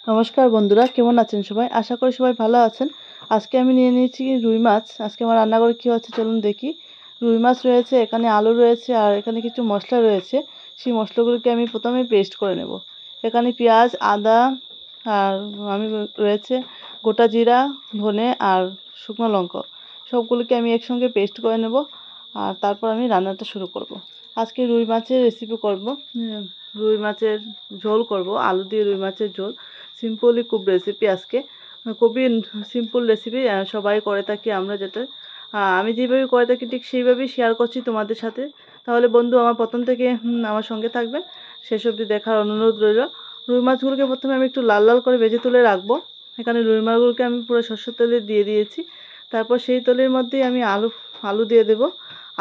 নমস্কার বন্ধুরা, কেমন আছেন সবাই? আশা করি সবাই ভালো আছেন। আজকে আমি নিয়ে নিয়েছি রুই মাছ। আজকে আমার রান্নাঘরে কী হচ্ছে চলুন দেখি। রুই মাছ রয়েছে, এখানে আলু রয়েছে, আর এখানে কিছু মশলা রয়েছে। সেই মশলাগুলোকে আমি প্রথমে পেস্ট করে নেব। এখানে পেঁয়াজ, আদা, আর আমি রয়েছে গোটা জিরা, ধনে আর শুকনো লঙ্কা, সবগুলোকে আমি একসঙ্গে পেস্ট করে নেব। আর তারপর আমি রান্নাটা শুরু করব। আজকে রুই মাছের রেসিপি করব। রুই মাছের ঝোল করব, আলু দিয়ে রুই মাছের ঝোল। সিম্পলি খুব রেসিপি আজকে, খুবই সিম্পল রেসিপি, সবাই করে থাকি আমরা, যেটা আমি যেভাবে করে থাকি ঠিক সেইভাবেই শেয়ার করছি তোমাদের সাথে। তাহলে বন্ধু আমার প্রথম থেকে আমার সঙ্গে থাকবেন, শেষ অবধি দেখার অনুরোধ রইল। রুই মাছগুলোকে প্রথমে আমি একটু লাল লাল করে ভেজে তুলে রাখবো। এখানে রুই মাছগুলোকে আমি পুরো সরষের তেলে দিয়ে দিয়েছি। তারপর সেই তেলের মধ্যেই আমি আলু দিয়ে দেব।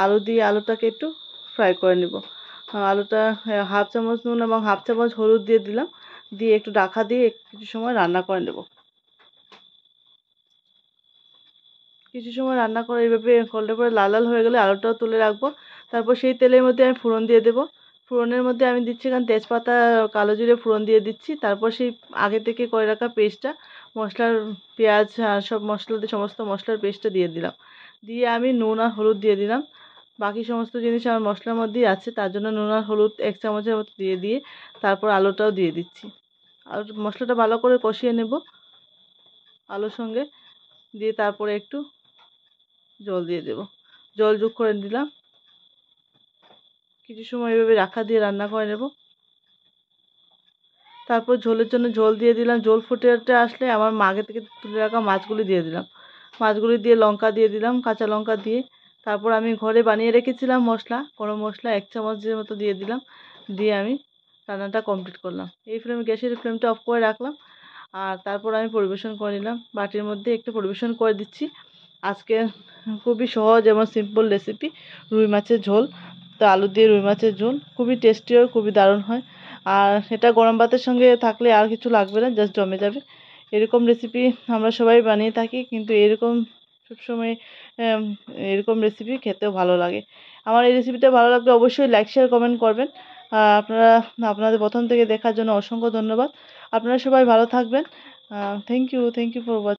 আলু দিয়ে আলুটাকে একটু ফ্রাই করে নেব। আলুটা হাফ চামচ নুন এবং হাফ চামচ হলুদ দিয়ে দিলাম, দিয়ে একটু ঢাকা দিয়ে কিছু সময় রান্না করে নেব। কিছু সময় রান্না করে এইভাবে করলে পরে লাল লাল হয়ে গেলে আলুটাও তুলে রাখবো। তারপর সেই তেলের মধ্যে আমি ফোড়ন দিয়ে দেবো। ফোড়নের মধ্যে আমি দিচ্ছি এখানে তেজপাতা, কালো জিরে ফোড়ন দিয়ে দিচ্ছি। তারপর সেই আগে থেকে করে রাখা পেস্টটা, মশলার পেঁয়াজ সব মশলা দিয়ে সমস্ত মশলার পেস্টটা দিয়ে দিলাম। দিয়ে আমি নুন আর হলুদ দিয়ে দিলাম। বাকি সমস্ত জিনিস আমার মশলার মধ্যেই আছে, তার জন্য নুন আর হলুদ 1 চামচের মতো দিয়ে তারপর আলুটাও দিয়ে দিচ্ছি। আর মশলাটা ভালো করে কষিয়ে নেব আলুর সঙ্গে, দিয়ে তারপরে একটু জল দিয়ে দেব। জল যোগ করে দিলাম। কিছু সময় এভাবে রাখা দিয়ে রান্না করে নেব। তারপর ঝোলের জন্য জল দিয়ে দিলাম। জল ফুটে আসলে আমার আগে থেকে তুলে রাখা মাছগুলি দিয়ে দিলাম। মাছগুলি দিয়ে লঙ্কা দিয়ে দিলাম, কাঁচা লঙ্কা দিয়ে। তারপর আমি ঘরে বানিয়ে রেখেছিলাম মশলা, গরম মশলা 1 চামচের মতো দিয়ে দিলাম। দিয়ে আমি রান্নাটা কমপ্লিট করলাম। এই গ্যাসের ফ্লেমটা অফ করে রাখলাম। আর তারপর আমি পরিবেশন করে নিলাম। বাটির মধ্যে একটু পরিবেশন করে দিচ্ছি। আজকে খুবই সহজ এবং সিম্পল রেসিপি, রুই মাছের ঝোল। তো আলু দিয়ে রুই মাছের ঝোল খুবই টেস্টি হয়, খুবই দারুণ হয়। আর এটা গরম ভাতের সঙ্গে থাকলে আর কিছু লাগবে না, জাস্ট জমে যাবে। এরকম রেসিপি আমরা সবাই বানিয়ে থাকি, কিন্তু এরকম সবসময় এরকম রেসিপি খেতেও ভালো লাগে। আমার এই রেসিপিটা ভালো লাগলে অবশ্যই লাইক, শেয়ার, কমেন্ট করবেন। আপনাদের প্রথম থেকে দেখার জন্য অসংখ্য ধন্যবাদ। আপনারা সবাই ভালো থাকবেন। Thank you for watching.